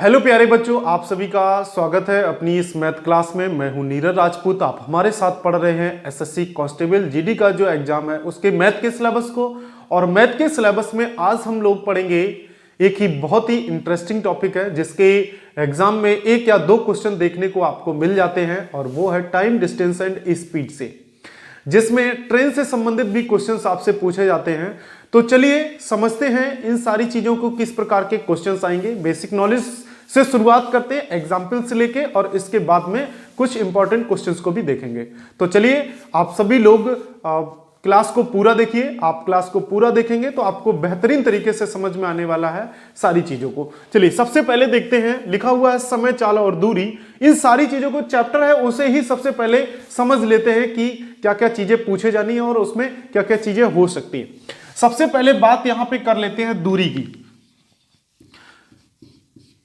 Hello प्यारे बच्चों, आप सभी का स्वागत है अपनी इस मैथ क्लास में। मैं हूं नीरज राजपूत। आप हमारे साथ पढ़ रहे हैं एसएससी कांस्टेबल जीडी का जो एग्जाम है उसके मैथ के सिलेबस को। और मैथ के सिलेबस में आज हम लोग पढ़ेंगे एक ही बहुत ही इंटरेस्टिंग टॉपिक है जिसके एग्जाम में एक या दो क्वेश्चन देखने को आपको मिल जाते हैं, और वो है टाइम, डिस्टेंस एंड स्पीड से, जिसमें ट्रेन से संबंधित भी क्वेश्चंस आपसे पूछे जाते हैं। तो चलिए समझते हैं इन सारी चीजों को, किस प्रकार के क्वेश्चंस आएंगे। बेसिक नॉलेज से शुरुआत करते हैं, एग्जाम्पल से लेके, और इसके बाद में कुछ इंपॉर्टेंट क्वेश्चंस को भी देखेंगे। तो चलिए आप सभी लोग क्लास को पूरा देखिए। आप क्लास को पूरा देखेंगे तो आपको बेहतरीन तरीके से समझ में आने वाला है सारी चीजों को। चलिए सबसे पहले देखते हैं, लिखा हुआ है समय, चाल और दूरी। इन सारी चीजों को चैप्टर है उसे ही सबसे पहले समझ लेते हैं कि क्या क्या चीजें पूछे जानी है और उसमें क्या क्या चीजें हो सकती है। सबसे पहले बात यहां पे कर लेते हैं दूरी की,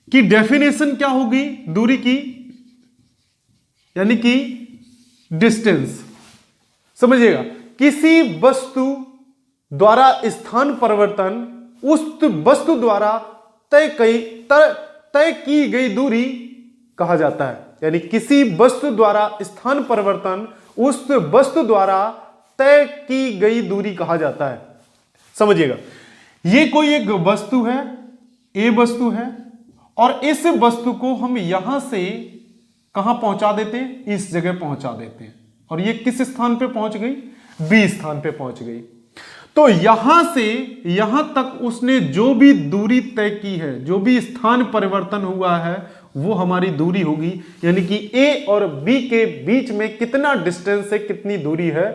कि डेफिनेशन क्या होगी दूरी की, यानी कि डिस्टेंस। समझिएगा, किसी वस्तु द्वारा स्थान परिवर्तन उस वस्तु द्वारा तय की गई दूरी कहा जाता है। यानी किसी वस्तु द्वारा स्थान परिवर्तन उस वस्तु द्वारा तय की गई दूरी कहा जाता है। समझिएगा, ये कोई एक वस्तु है, ए वस्तु है, और इस वस्तु को हम यहां से कहां पहुंचा देते हैं, इस जगह पहुंचा देते हैं, और ये किस स्थान पे पहुंच गई, बी स्थान पे पहुंच गई। तो यहां से यहां तक उसने जो भी दूरी तय की है, जो भी स्थान परिवर्तन हुआ है, वो हमारी दूरी होगी। यानी कि ए और बी के बीच में कितना डिस्टेंस है, कितनी दूरी है,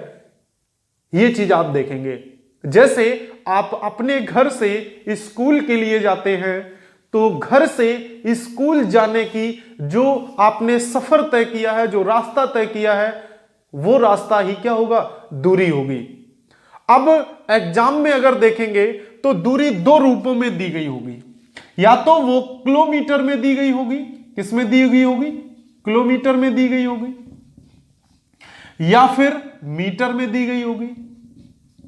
ये चीज आप देखेंगे। जैसे आप अपने घर से स्कूल के लिए जाते हैं, तो घर से स्कूल जाने की जो आपने सफर तय किया है, जो रास्ता तय किया है, वो रास्ता ही क्या होगा, दूरी होगी। अब एग्जाम में अगर देखेंगे तो दूरी दो रूपों में दी गई होगी। या तो वो किलोमीटर में दी गई होगी, किसमें दी गई होगी, किलोमीटर में दी गई होगी, या फिर मीटर में दी गई होगी।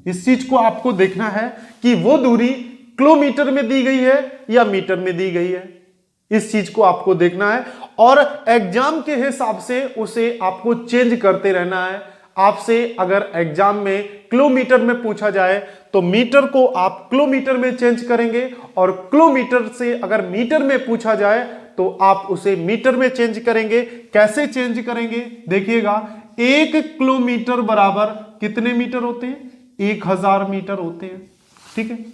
इस चीज को आपको देखना है कि वो दूरी किलोमीटर में दी गई है या मीटर में दी गई है। इस चीज को आपको देखना है, और एग्जाम के हिसाब से उसे आपको चेंज करते रहना है। आपसे अगर एग्जाम में किलोमीटर में पूछा जाए तो मीटर को आप किलोमीटर में चेंज करेंगे, और किलोमीटर से अगर मीटर में पूछा जाए तो आप उसे मीटर में चेंज करेंगे। कैसे चेंज करेंगे देखिएगा, 1 किलोमीटर बराबर कितने मीटर होते हैं, 1000 मीटर होते हैं। ठीक है,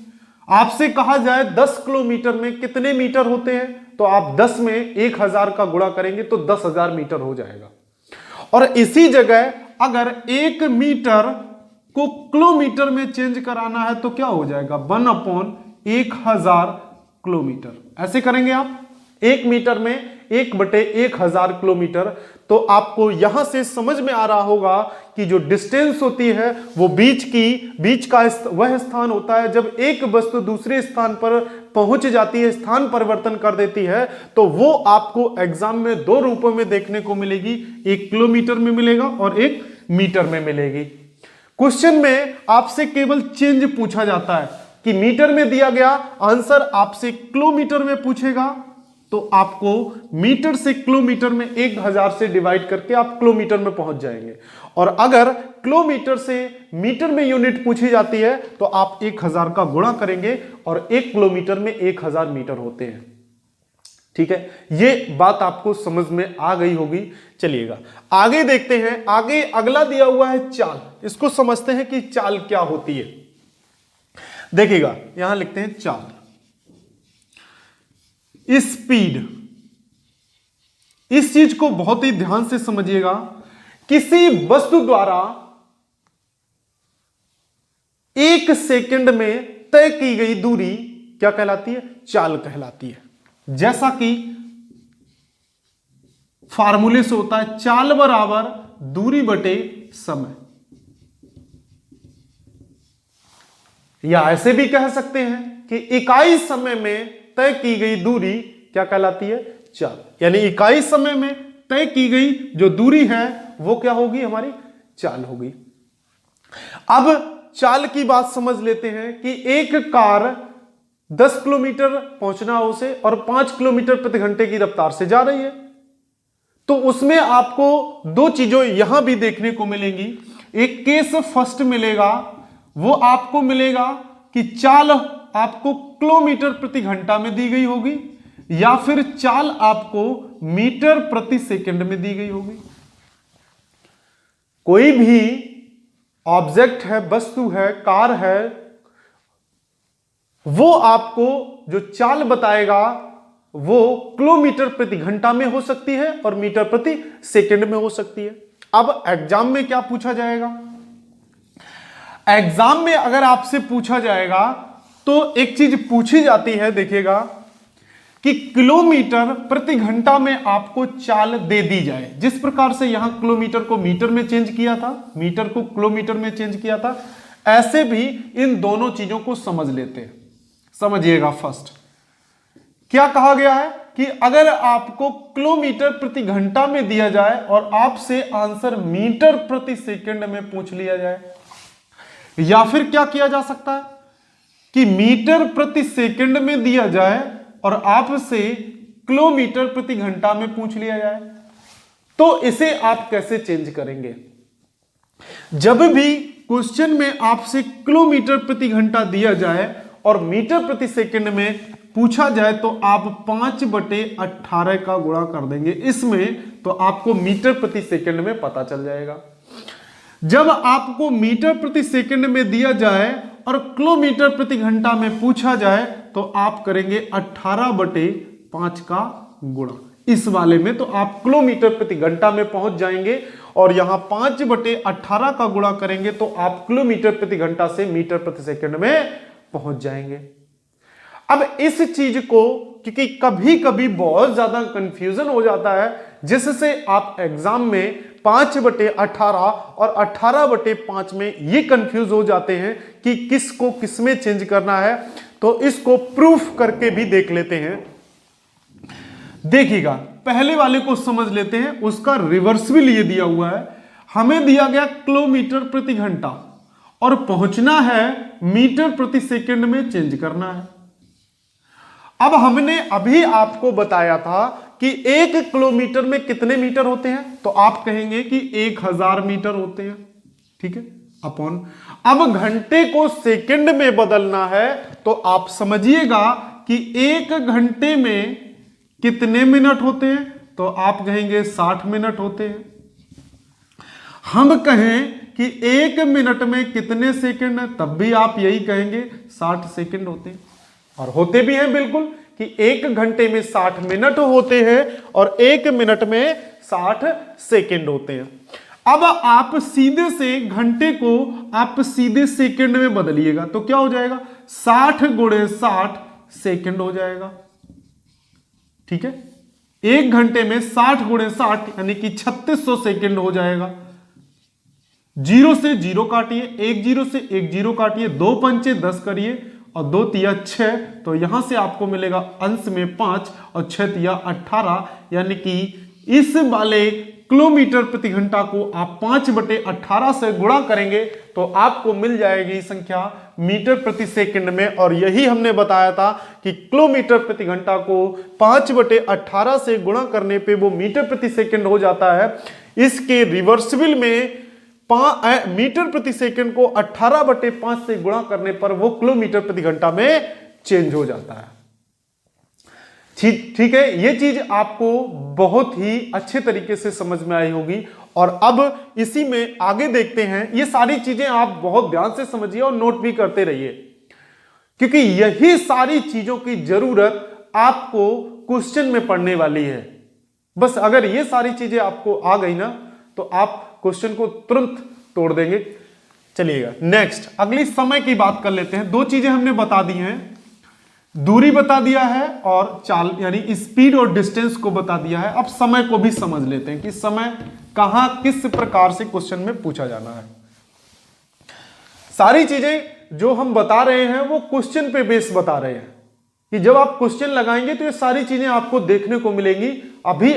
आपसे कहा जाए 10 किलोमीटर में कितने मीटर होते हैं, तो आप 10 में 1000 का गुणा करेंगे तो 10,000 मीटर हो जाएगा। और इसी जगह अगर 1 मीटर को किलोमीटर में चेंज कराना है तो क्या हो जाएगा, 1/1000 किलोमीटर। ऐसे करेंगे आप, 1 मीटर में 1/1000 किलोमीटर। तो आपको यहां से समझ में आ रहा होगा कि जो डिस्टेंस होती है वो बीच का वह स्थान होता है जब एक वस्तु दूसरे स्थान पर पहुंच जाती है, स्थान परिवर्तन कर देती है। तो वो आपको एग्जाम में दो रूपों में देखने को मिलेगी, एक किलोमीटर में मिलेगा और एक मीटर में मिलेगी। क्वेश्चन में आपसे केवल चेंज पूछा जाता है कि मीटर में दिया गया आंसर आपसे किलोमीटर में पूछेगा, तो आपको मीटर से किलोमीटर में 1000 से डिवाइड करके आप किलोमीटर में पहुंच जाएंगे। और अगर किलोमीटर से मीटर में यूनिट पूछी जाती है तो आप 1000 का गुणा करेंगे, और 1 किलोमीटर में 1000 मीटर होते हैं। ठीक है, ये बात आपको समझ में आ गई होगी। चलिएगा आगे देखते हैं। आगे अगला दिया हुआ है चाल। इसको समझते हैं कि चाल क्या होती है। देखिएगा, यहां लिखते हैं चाल, स्पीड। इस चीज को बहुत ही ध्यान से समझिएगा। किसी वस्तु द्वारा 1 सेकंड में तय की गई दूरी क्या कहलाती है, चाल कहलाती है। जैसा कि फार्मूले से होता है, चाल बराबर दूरी बटे समय। या ऐसे भी कह सकते हैं कि इकाई समय में तय की गई दूरी क्या कहलाती है, चाल। यानी इकाई समय में तय की गई जो दूरी है वो क्या होगी, हमारी चाल होगी। अब चाल की बात समझ लेते हैं कि एक कार 10 किलोमीटर पहुंचना है उसे और 5 किलोमीटर प्रति घंटे की रफ्तार से जा रही है, तो उसमें आपको दो चीजों यहां भी देखने को मिलेंगी। एक केस फर्स्ट मिलेगा, वो आपको मिलेगा कि चाल आपको किलोमीटर प्रति घंटा में दी गई होगी या फिर चाल आपको मीटर प्रति सेकंड में दी गई होगी। कोई भी ऑब्जेक्ट है, वस्तु है, कार है, वो आपको जो चाल बताएगा वो किलोमीटर प्रति घंटा में हो सकती है और मीटर प्रति सेकंड में हो सकती है। अब एग्जाम में क्या पूछा जाएगा? एग्जाम में अगर आपसे पूछा जाएगा तो एक चीज पूछी जाती है, देखिएगा कि किलोमीटर प्रति घंटा में आपको चाल दे दी जाए। जिस प्रकार से यहां किलोमीटर को मीटर में चेंज किया था, मीटर को किलोमीटर में चेंज किया था, ऐसे भी इन दोनों चीजों को समझ लेते हैं। समझिएगा, फर्स्ट क्या कहा गया है कि अगर आपको किलोमीटर प्रति घंटा में दिया जाए और आपसे आंसर मीटर प्रति सेकंड में पूछ लिया जाए, या फिर क्या किया जा सकता है कि मीटर प्रति सेकंड में दिया जाए और आपसे किलोमीटर प्रति घंटा में पूछ लिया जाए, तो इसे आप कैसे चेंज करेंगे? जब भी क्वेश्चन में आपसे किलोमीटर प्रति घंटा दिया जाए और मीटर प्रति सेकंड में पूछा जाए तो आप 5/18 का गुणा कर देंगे इसमें, तो आपको मीटर प्रति सेकंड में पता चल जाएगा। जब आपको मीटर प्रति सेकंड में दिया जाए और किलोमीटर प्रति घंटा में पूछा जाए तो आप करेंगे 18/5 का गुणा। इस वाले में तो आप किलोमीटर प्रति घंटा में पहुंच जाएंगे और यहां 5/18 का गुणा करेंगे तो आप किलोमीटर प्रति घंटा से मीटर प्रति सेकंड में पहुंच जाएंगे। अब इस चीज को, क्योंकि कभी कभी बहुत ज्यादा कंफ्यूजन हो जाता है, जिससे आप एग्जाम में 5/18 और 18/5 में ये कंफ्यूज हो जाते हैं कि किसको किस में चेंज करना है, तो इसको प्रूफ करके भी देख लेते हैं। देखिएगा, पहले वाले को समझ लेते हैं, उसका रिवर्स भी लिए दिया हुआ है। हमें दिया गया किलोमीटर प्रति घंटा और पहुंचना है मीटर प्रति सेकंड में चेंज करना है। अब हमने अभी आपको बताया था कि 1 किलोमीटर में कितने मीटर होते हैं, तो आप कहेंगे कि 1000 मीटर होते हैं, ठीक है, अपॉन। अब घंटे को सेकंड में बदलना है तो आप समझिएगा कि 1 घंटे में कितने मिनट होते हैं, तो आप कहेंगे 60 मिनट होते हैं। हम कहें कि 1 मिनट में कितने सेकंड है, तब भी आप यही कहेंगे 60 सेकंड होते हैं, और होते भी हैं बिल्कुल कि 1 घंटे में 60 मिनट होते हैं और 1 मिनट में 60 सेकंड होते हैं। अब आप सीधे से घंटे को आप सीधे सेकंड में बदलिएगा तो क्या हो जाएगा, 60 × 60 सेकंड हो जाएगा, ठीक है। 1 घंटे में 60 × 60 यानी कि 3600 सेकंड हो जाएगा। 0 से 0 काटिए, 1 0 से 1 0 काटिए, 2 पंचे 10 करिए और 2 तिया 6, तो यहां से आपको मिलेगा अंश में 5 और 6 तिया 18, यानी कि इस वाले किलोमीटर प्रति घंटा को आप 5/18 से गुणा करेंगे तो आपको मिल जाएगी संख्या मीटर प्रति सेकंड में। और यही हमने बताया था कि किलोमीटर प्रति घंटा को 5/18 से गुणा करने पे वो मीटर प्रति सेकंड हो जाता है। इसके रिवर्सिबल में मीटर प्रति सेकंड को 18/5 से गुणा करने पर वो किलोमीटर प्रति घंटा में चेंज हो जाता है। ठीक है, ये चीज आपको बहुत ही अच्छे तरीके से समझ में आई होगी। और अब इसी में आगे देखते हैं, ये सारी चीजें आप बहुत ध्यान से समझिए और नोट भी करते रहिए, क्योंकि यही सारी चीजों की जरूरत आपको क्वेश्चन में पढ़ने वाली है। बस अगर ये सारी चीजें आपको आ गई ना तो आप क्वेश्चन को तुरंत तोड़ देंगे। चलिएगा नेक्स्ट, अगली समय की बात कर लेते हैं। 2 चीजें हमने बता दी हैं, दूरी बता दिया है और चाल यानी स्पीड और डिस्टेंस को बता दिया है। अब समय को भी समझ लेते हैं कि समय कहां किस प्रकार से क्वेश्चन में पूछा जाना है। सारी चीजें जो हम बता रहे हैं वो क्वेश्चन पे बेस बता रहे हैं कि जब आप क्वेश्चन लगाएंगे तो ये सारी चीजें आपको देखने को मिलेंगी। अभी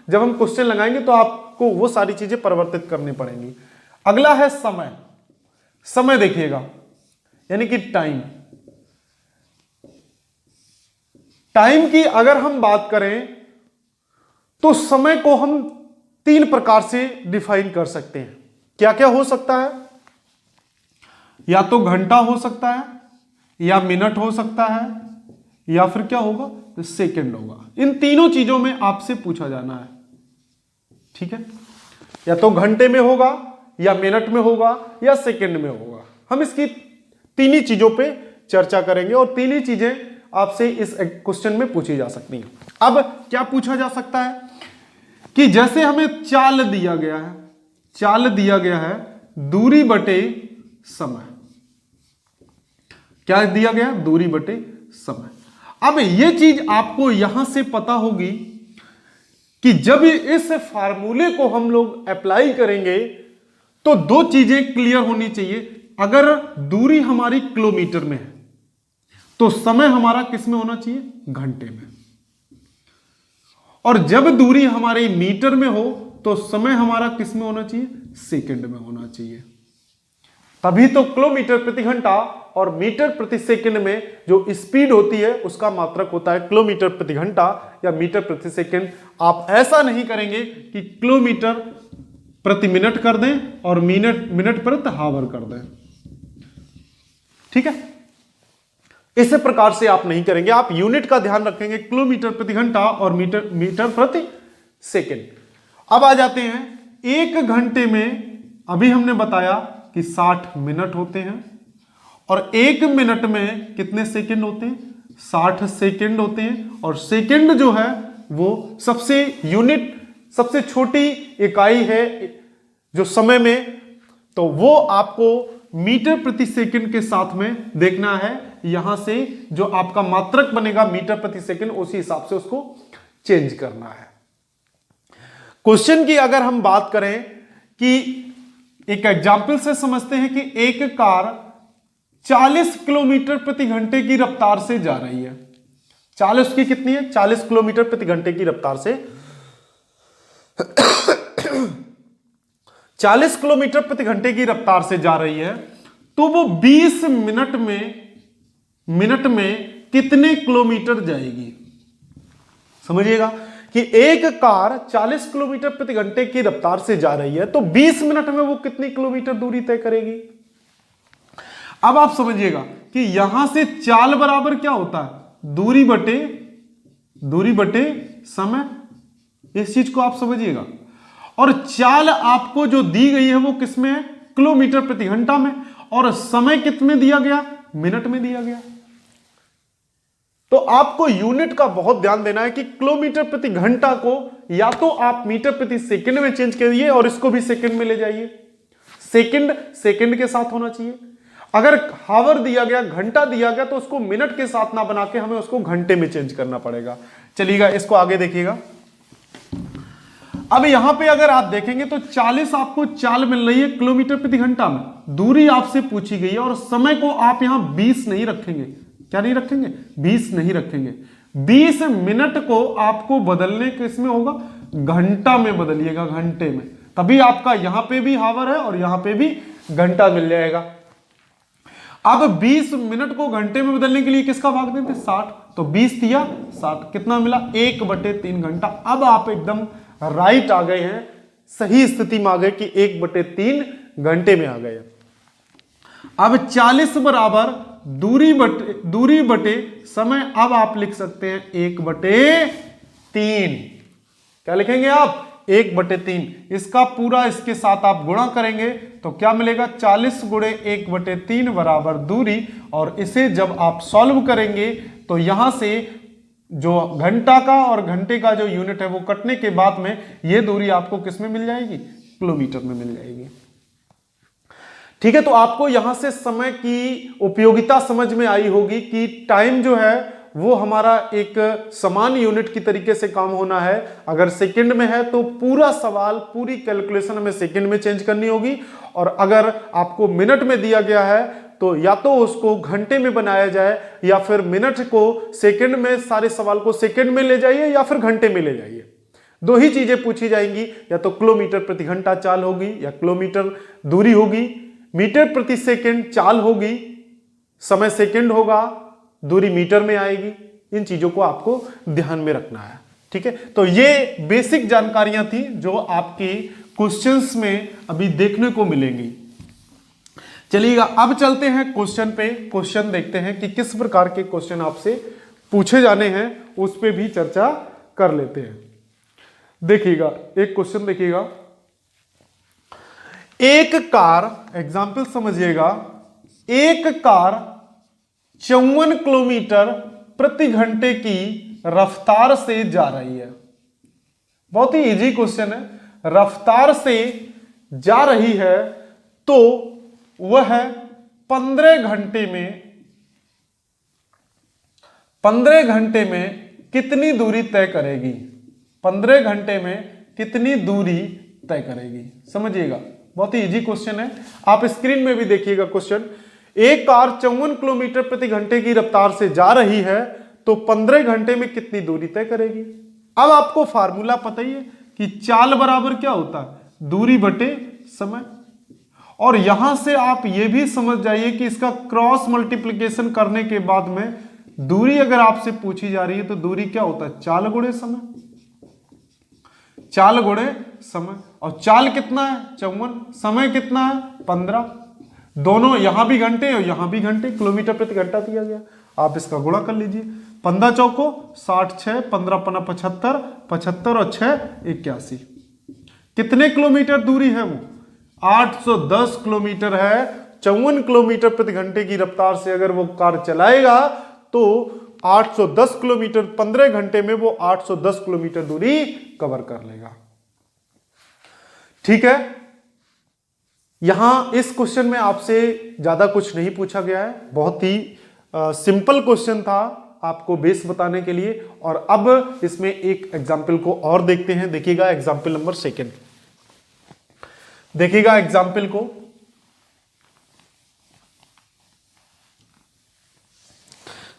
जब हम क्वेश्चन लगाएंगे तो आपको वो सारी चीजें परिवर्तित करनी पड़ेंगी। अगला है समय। समय देखिएगा यानी कि टाइम। टाइम की अगर हम बात करें तो समय को हम 3 प्रकार से डिफाइन कर सकते हैं। क्या क्या हो सकता है? या तो घंटा हो सकता है, या मिनट हो सकता है, या फिर क्या होगा, तो सेकंड होगा। इन तीनों चीजों में आपसे पूछा जाना है। ठीक है, या तो घंटे में होगा, या मिनट में होगा, या सेकंड में होगा। हम इसकी तीन ही चीजों पे चर्चा करेंगे और तीन ही चीजें आपसे इस क्वेश्चन में पूछी जा सकती हैं। अब क्या पूछा जा सकता है कि जैसे हमें चाल दिया गया है, चाल दिया गया है दूरी बटे समय। क्या दिया गया? दूरी बटे समय। अब यह चीज आपको यहां से पता होगी कि जब इस फार्मूले को हम लोग अप्लाई करेंगे तो दो चीजें क्लियर होनी चाहिए। अगर दूरी हमारी किलोमीटर में है तो समय हमारा किस में होना चाहिए? घंटे में। और जब दूरी हमारी मीटर में हो तो समय हमारा किस में होना चाहिए? सेकंड में होना चाहिए। तभी तो किलोमीटर प्रति घंटा और मीटर प्रति सेकंड में जो स्पीड होती है उसका मात्रक होता है किलोमीटर प्रति घंटा या मीटर प्रति सेकंड। आप ऐसा नहीं करेंगे कि किलोमीटर प्रति मिनट कर दें और मिनट प्रति हावर कर दें। ठीक है, इस प्रकार से आप नहीं करेंगे। आप यूनिट का ध्यान रखेंगे, किलोमीटर प्रति घंटा और मीटर प्रति सेकंड। अब आ जाते हैं एक घंटे में। अभी हमने बताया कि 60 मिनट होते हैं और एक मिनट में कितने सेकंड होते हैं? 60 सेकंड होते हैं। और सेकंड जो है वो सबसे यूनिट, सबसे छोटी इकाई है जो समय में, तो वो आपको मीटर प्रति सेकंड के साथ में देखना है। यहां से जो आपका मात्रक बनेगा मीटर प्रति सेकंड, उसी हिसाब से उसको चेंज करना है। क्वेश्चन की अगर हम बात करें कि एक एग्जाम्पल से समझते हैं कि एक कार 40 किलोमीटर प्रति घंटे की रफ्तार से जा रही है। 40 की कितनी है? 40 किलोमीटर प्रति घंटे की रफ्तार से 40 किलोमीटर प्रति घंटे की रफ्तार से जा रही है, तो वो 20 मिनट में कितने किलोमीटर जाएगी? समझिएगा कि एक कार 40 किलोमीटर प्रति घंटे की रफ्तार से जा रही है तो 20 मिनट में वो कितनी किलोमीटर दूरी तय करेगी? अब आप समझिएगा कि यहां से चाल बराबर क्या होता है? दूरी बटे समय। इस चीज को आप समझिएगा। और चाल आपको जो दी गई है वो किसमें है? किलोमीटर प्रति घंटा में। और समय कितने दिया गया? मिनट में दिया गया। तो आपको यूनिट का बहुत ध्यान देना है कि किलोमीटर प्रति घंटा को या तो आप मीटर प्रति सेकंड में चेंज करिए और इसको भी सेकंड में ले जाइए। सेकंड के साथ होना चाहिए। अगर हावर दिया गया, घंटा दिया गया, तो उसको मिनट के साथ ना बना के हमें उसको घंटे में चेंज करना पड़ेगा। चलिएगा, इसको आगे देखिएगा। अब यहां पे अगर आप देखेंगे तो 40 आपको चाल मिल रही है किलोमीटर प्रति घंटा में। दूरी आपसे पूछी गई है और समय को आप यहां 20 नहीं रखेंगे। क्या नहीं रखेंगे? 20 नहीं रखेंगे। 20 मिनट को आपको बदलने किसमें होगा? घंटा में बदलिएगा, घंटे में। तभी आपका यहां पे भी हावर है और यहां पे भी घंटा मिल जाएगा। अब 20 मिनट को घंटे में बदलने के लिए किसका भाग देते? 60। तो 20 दिया 60, कितना मिला? 1/3 घंटा। अब आप एकदम राइट आ गए हैं, सही स्थिति में आ गए कि 1/3 घंटे में आ गए। अब 40 बराबर दूरी बटे समय। अब आप लिख सकते हैं 1/3। क्या लिखेंगे आप? 1/3। इसका पूरा इसके साथ आप गुणा करेंगे तो क्या मिलेगा? 40 गुणे 1/3 बराबर दूरी। और इसे जब आप सॉल्व करेंगे तो यहां से जो घंटा का और घंटे का जो यूनिट है वो कटने के बाद में ये दूरी आपको किस में मिल जाएगी? किलोमीटर में मिल जाएगी। ठीक है, तो आपको यहां से समय की उपयोगिता समझ में आई होगी कि टाइम जो है वो हमारा एक समान यूनिट की तरीके से काम होना है। अगर सेकंड में है तो पूरा सवाल, पूरी कैलकुलेशन हमें सेकंड में चेंज करनी होगी। और अगर आपको मिनट में दिया गया है तो या तो उसको घंटे में बनाया जाए या फिर मिनट को सेकंड में, सारे सवाल को सेकंड में ले जाइए या फिर घंटे में ले जाइए। दो ही चीजें पूछी जाएंगी, या तो किलोमीटर प्रति घंटा चाल होगी या किलोमीटर दूरी होगी। मीटर प्रति सेकंड चाल होगी, समय सेकंड होगा, दूरी मीटर में आएगी। इन चीजों को आपको ध्यान में रखना है। ठीक है, तो ये बेसिक जानकारियां थी जो आपकी क्वेश्चंस में अभी देखने को मिलेंगी। चलिएगा अब चलते हैं क्वेश्चन पे। क्वेश्चन देखते हैं कि किस प्रकार के क्वेश्चन आपसे पूछे जाने हैं, उस पे भी चर्चा कर लेते हैं। देखिएगा एक क्वेश्चन देखिएगा, एक कार, एग्जाम्पल समझिएगा, एक कार 54 किलोमीटर प्रति घंटे की रफ्तार से जा रही है। बहुत ही इजी क्वेश्चन है। रफ्तार से जा रही है तो वह 15 घंटे में कितनी दूरी तय करेगी? 15 घंटे में कितनी दूरी तय करेगी? समझिएगा, बहुत ही इजी क्वेश्चन है। आप स्क्रीन में भी देखिएगा क्वेश्चन। एक कार 54 किलोमीटर प्रति घंटे की रफ्तार से जा रही है तो 15 घंटे में कितनी दूरी तय करेगी? अब आपको फार्मूला पता ही है कि चाल बराबर क्या होता है? दूरी बटे समय। और यहां से आप ये भी समझ जाइए कि इसका क्रॉस मल्टीप्लिकेशन करने के बाद में दूरी अगर आपसे पूछी जा रही है तो दूरी क्या होता है? चाल गुणे समय। चाल गुणे समय, और चाल कितना है? 54, समय कितना है? 15। दोनों यहां भी घंटे और यहां भी घंटे, किलोमीटर प्रति घंटा दिया गया, आप इसका गुणा कर लीजिए। 15 चौको 66, 15 पना 75, 75 और 6 81। कितने किलोमीटर दूरी है वो? 810 किलोमीटर है। 54 किलोमीटर प्रति घंटे की रफ्तार से अगर वो कार चलाएगा तो 810 किलोमीटर 15 घंटे में वो 810 किलोमीटर दूरी कवर कर लेगा। ठीक है, यहां इस क्वेश्चन में आपसे ज्यादा कुछ नहीं पूछा गया है, बहुत ही सिंपल क्वेश्चन था आपको बेस बताने के लिए। और अब इसमें एक एग्जाम्पल को और देखते हैं। देखिएगा एग्जाम्पल नंबर 2, देखिएगा एग्जाम्पल को।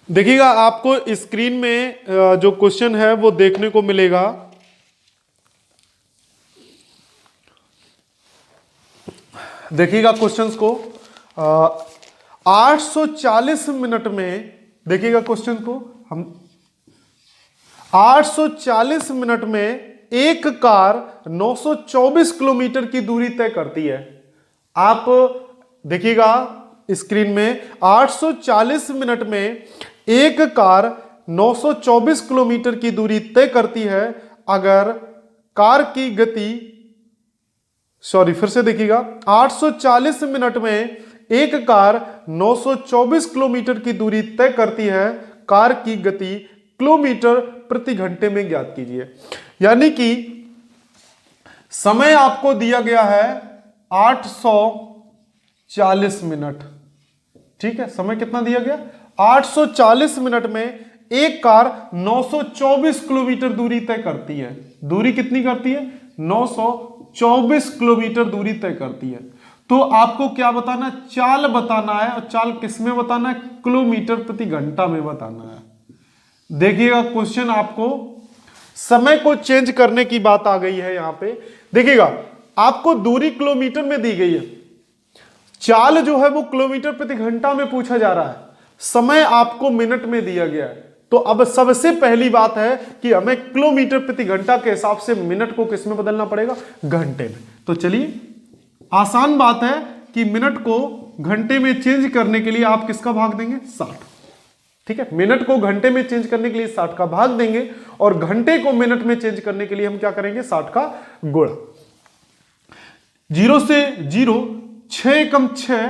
देखिएगा आपको स्क्रीन में जो क्वेश्चन है वो देखने को मिलेगा। देखिएगा क्वेश्चंस को 840 मिनट में, देखिएगा क्वेश्चन को, हम 840 मिनट में एक कार 924 किलोमीटर की दूरी तय करती है। आप देखिएगा स्क्रीन में, 840 मिनट में एक कार 924 किलोमीटर की दूरी तय करती है अगर कार की गति, सॉरी फिर से देखिएगा, 840 मिनट में एक कार 924 किलोमीटर की दूरी तय करती है, कार की गति किलोमीटर प्रति घंटे में ज्ञात कीजिए। यानी कि समय आपको दिया गया है 840 मिनट। ठीक है, समय कितना दिया गया? 840 मिनट में एक कार 924 किलोमीटर दूरी तय करती है। दूरी कितनी करती है? 924 किलोमीटर दूरी तय करती है। तो आपको क्या बताना? चाल बताना है। और चाल किस में बताना है? किलोमीटर प्रति घंटा में बताना है। देखिएगा क्वेश्चन आपको समय को चेंज करने की बात आ गई है। यहां पे देखिएगा आपको दूरी किलोमीटर में दी गई है, चाल जो है वो किलोमीटर प्रति घंटा में पूछा जा रहा है, समय आपको मिनट में दिया गया है। तो अब सबसे पहली बात है कि हमें किलोमीटर प्रति घंटा के हिसाब से मिनट को किस में बदलना पड़ेगा? घंटे में। तो चलिए, आसान बात है कि मिनट को घंटे में चेंज करने के लिए आप किसका भाग देंगे? 60। ठीक है, मिनट को घंटे में चेंज करने के लिए 60 का भाग देंगे और घंटे को मिनट में चेंज करने के लिए हम क्या करेंगे? 60 का गुणा। 0 से 0, 6 एकम 6,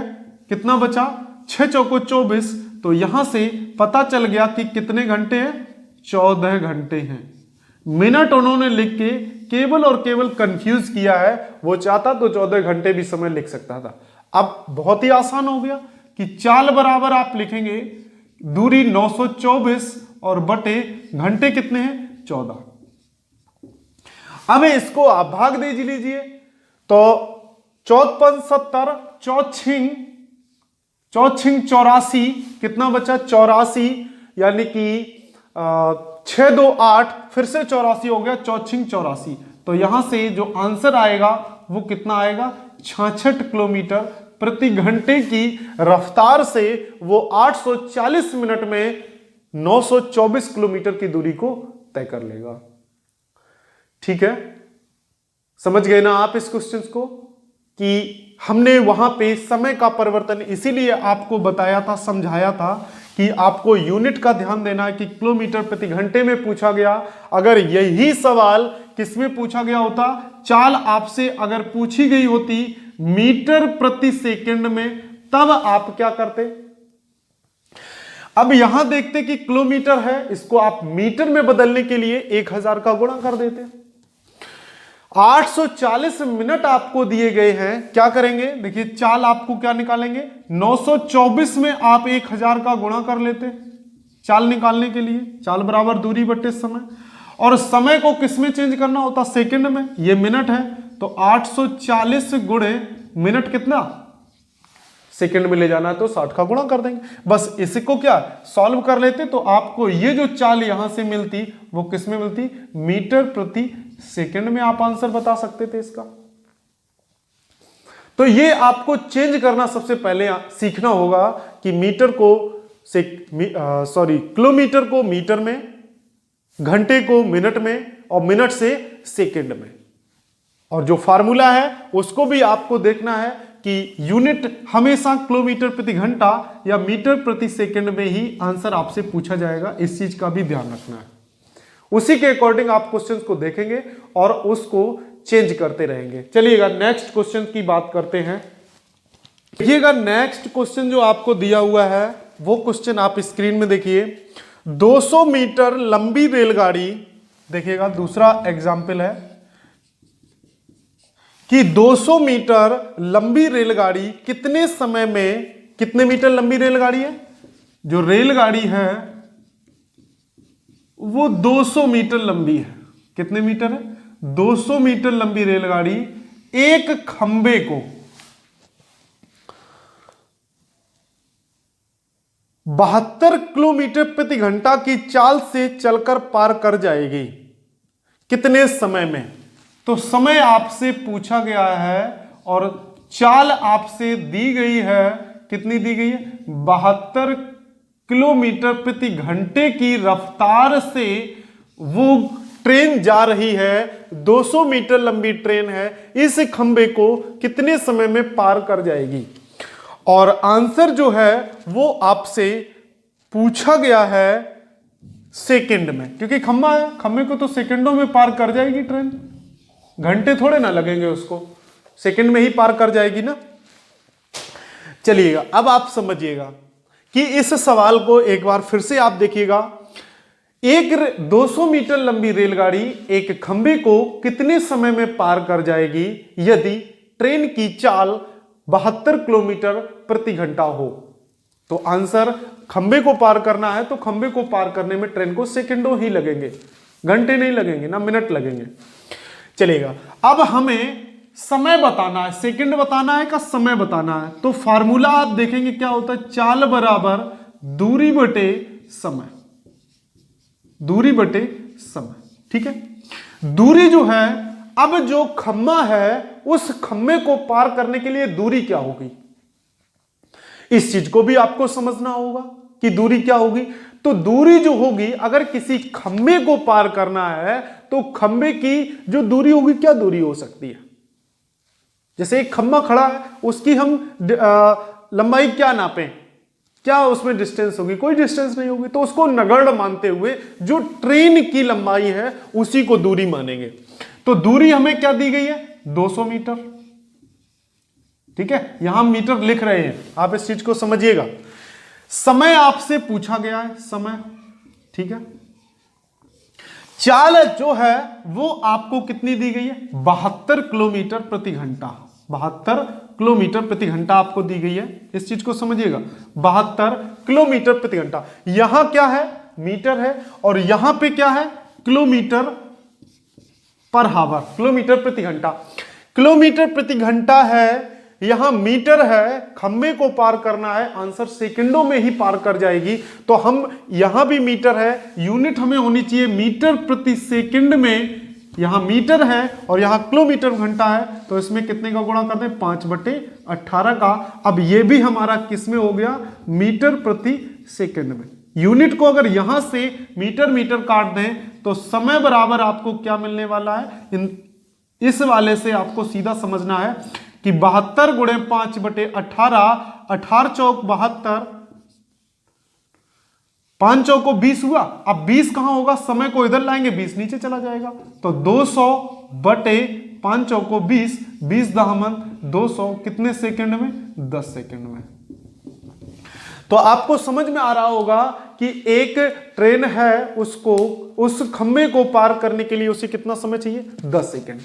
कितना बचा? 6 चौको 24। तो यहां से पता चल गया कि कितने घंटे हैं? 14 घंटे हैं। मिनट उन्होंने लिख के केवल और केवल कंफ्यूज किया है। वो चाहता तो 14 घंटे भी समय लिख सकता था। अब बहुत ही आसान हो गया कि चाल बराबर आप लिखेंगे दूरी 924 और बटे घंटे कितने हैं? 14। अब इसको आप भाग दे लीजिए तो 14 70, चौछिंग 84, कितना बचा? 84, यानी कि 6 2 8, फिर से 84 हो गया, चौछिंग 84। तो यहां से जो आंसर आएगा वो कितना आएगा? 66 किलोमीटर प्रति घंटे की रफ्तार से वो 840 मिनट में 924 किलोमीटर की दूरी को तय कर लेगा। ठीक है, समझ गए ना आप इस क्वेश्चन को कि हमने वहां पे समय का परिवर्तन इसीलिए आपको बताया था, समझाया था कि आपको यूनिट का ध्यान देना है कि किलोमीटर प्रति घंटे में पूछा गया। अगर यही सवाल किसमें पूछा गया होता, चाल आपसे अगर पूछी गई होती मीटर प्रति सेकंड में, तब आप क्या करते। अब यहां देखते कि किलोमीटर है, इसको आप मीटर में बदलने के लिए 1000 का गुणा कर देते। 840 मिनट आपको दिए गए हैं, क्या करेंगे, देखिए चाल आपको क्या निकालेंगे, 924 में आप 1000 का गुणा कर लेते चाल निकालने के लिए, चाल बराबर दूरी बटे समय, और समय को किस में चेंज करना होता, सेकंड में, ये मिनट है, तो 840 गुणे मिनट कितना, सेकंड में ले जाना है तो 60 का गुणा कर देंगे। बस इसको क्या सॉल्व कर लेते तो आपको ये जो चाल यहां से मिलती वो किस में मिलती, मीटर प्रति सेकंड में आप आंसर बता सकते थे इसका। तो ये आपको चेंज करना सबसे पहले सीखना होगा कि मीटर को किलोमीटर को मीटर में, घंटे को मिनट में, और मिनट से सेकंड में। और जो फार्मूला है उसको भी आपको देखना है कि यूनिट हमेशा किलोमीटर प्रति घंटा या मीटर प्रति सेकंड में ही आंसर आपसे पूछा जाएगा, इस चीज का भी ध्यान रखना है। उसी के अकॉर्डिंग आप क्वेश्चंस को देखेंगे और उसको चेंज करते रहेंगे। चलिएगा नेक्स्ट क्वेश्चन की बात करते हैं। देखिएगा नेक्स्ट क्वेश्चन जो आपको दिया हुआ है वो क्वेश्चन आप स्क्रीन में देखिए। 200 मीटर लंबी रेलगाड़ी, देखिएगा दूसरा एग्जाम्पल है कि 200 मीटर लंबी रेलगाड़ी कितने समय में, कितने मीटर लंबी रेलगाड़ी है, जो रेलगाड़ी है वो 200 मीटर लंबी है। कितने मीटर है, 200 मीटर लंबी रेलगाड़ी एक खंबे को 72 किलोमीटर प्रति घंटा की चाल से चलकर पार कर जाएगी, कितने समय में। तो समय आपसे पूछा गया है और चाल आपसे दी गई है, कितनी दी गई है, 72 किलोमीटर प्रति घंटे की रफ्तार से वो ट्रेन जा रही है, 200 मीटर लंबी ट्रेन है, इस खंबे को कितने समय में पार कर जाएगी। और आंसर जो है वो आपसे पूछा गया है सेकंड में, क्योंकि खंबा है, खंबे को तो सेकंडों में पार कर जाएगी ट्रेन, घंटे थोड़े ना लगेंगे उसको, सेकंड में ही पार कर जाएगी ना। चलिएगा अब आप समझिएगा कि इस सवाल को एक बार फिर से आप देखिएगा। एक 200 मीटर लंबी रेलगाड़ी एक खंबे को कितने समय में पार कर जाएगी यदि ट्रेन की चाल 72 किलोमीटर प्रति घंटा हो। तो आंसर, खंबे को पार करना है तो खंबे को पार करने में ट्रेन को सेकंडों ही लगेंगे, घंटे नहीं लगेंगे ना, मिनट लगेंगे। चलेगा, अब हमें समय बताना है, सेकंड बताना है का समय बताना है। तो फार्मूला आप देखेंगे क्या होता है, चाल बराबर दूरी बटे समय, दूरी बटे समय। ठीक है, दूरी जो है, अब जो खम्मा है उस खम्मे को पार करने के लिए दूरी क्या होगी, इस चीज को भी आपको समझना होगा कि दूरी क्या होगी। तो दूरी जो होगी, अगर किसी खंबे को पार करना है तो खंबे की जो दूरी होगी, क्या दूरी हो सकती है। जैसे एक खंबा खड़ा है, उसकी हम लंबाई क्या नापें, क्या उसमें डिस्टेंस होगी, कोई डिस्टेंस नहीं होगी। तो उसको नगण्य मानते हुए जो ट्रेन की लंबाई है उसी को दूरी मानेंगे। तो दूरी हमें क्या दी गई है, 200 मीटर। ठीक है, यहां मीटर लिख रहे हैं, आप इस चीज को समझिएगा। समय आपसे पूछा गया है, समय। ठीक है, चाल जो है वो आपको कितनी दी गई है, 72 किलोमीटर प्रति घंटा। 72 किलोमीटर प्रति घंटा आपको दी गई है, इस चीज को समझिएगा, 72 किलोमीटर प्रति घंटा। यहां क्या है, मीटर है, और यहां पे क्या है, किलोमीटर पर हावर, किलोमीटर प्रति घंटा। किलोमीटर प्रति घंटा है, यहां मीटर है, खंबे को पार करना है, आंसर सेकंडों में ही पार कर जाएगी। तो हम यहां भी मीटर है, यूनिट हमें होनी चाहिए मीटर प्रति सेकंड में, यहां मीटर है और यहां किलोमीटर घंटा है, तो इसमें कितने का गुणा करते हैं, 5/18 का। अब ये भी हमारा किस में हो गया, मीटर प्रति सेकंड में। यूनिट को अगर यहां से मीटर मीटर काट दें तो समय बराबर आपको क्या मिलने वाला है, इस वाले से आपको सीधा समझना है कि 72 गुणे 5/18, 18 चौक 72, 5 चौक को 20 हुआ। अब 20 कहां होगा, समय को इधर लाएंगे 20 नीचे चला जाएगा, तो 200 बटे 5 चौक को 20, 20 दहमन 200, कितने सेकंड में, 10 सेकंड में। तो आपको समझ में आ रहा होगा कि एक ट्रेन है, उसको उस खंभे को पार करने के लिए उसे कितना समय चाहिए, 10 सेकंड।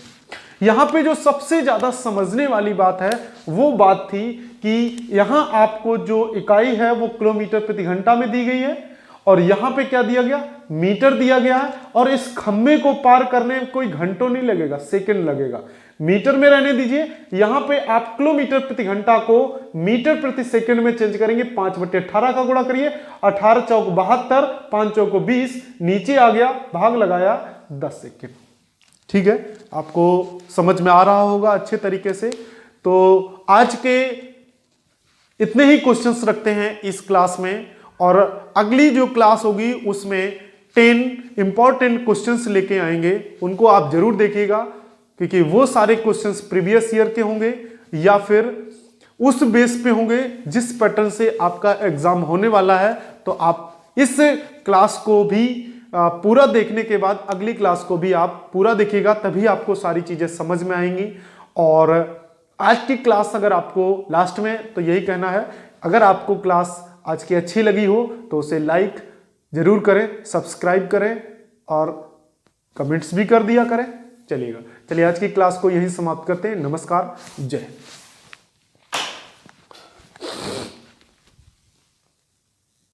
यहां पे जो सबसे ज्यादा समझने वाली बात है वो बात थी कि यहां आपको जो इकाई है वो किलोमीटर प्रति घंटा में दी गई है और यहां पे क्या दिया गया, मीटर दिया गया है, और इस खंभे को पार करने में कोई घंटों नहीं लगेगा, सेकंड लगेगा। मीटर में रहने दीजिए, यहां पे आप किलोमीटर प्रति घंटा को मीटर प्रति सेकंड में चेंज करेंगे, 5/18 का गुणा करिए, 18 चौक 72, 5 चौक को 20, नीचे आ गया, भाग लगाया 10 सेकंड। ठीक है, आपको समझ में आ रहा होगा अच्छे तरीके से। तो आज के इतने ही क्वेश्चंस रखते हैं इस क्लास में, और अगली जो क्लास होगी उसमें 10 इंपॉर्टेंट क्वेश्चंस लेके आएंगे, उनको आप जरूर देखिएगा, क्योंकि वो सारे क्वेश्चंस प्रीवियस ईयर के होंगे या फिर उस बेस पे होंगे जिस पैटर्न से आपका एग्जाम होने वाला है। तो आप इस क्लास को भी पूरा देखने के बाद अगली क्लास को भी आप पूरा देखिएगा, तभी आपको सारी चीजें समझ में आएंगी। और आज की क्लास अगर आपको लास्ट में तो यही कहना है, अगर आपको क्लास आज की अच्छी लगी हो तो उसे लाइक जरूर करें, सब्सक्राइब करें और कमेंट्स भी कर दिया करें। चलिए आज की क्लास को यहीं समाप्त करते हैं। नमस्कार, जय हिंद।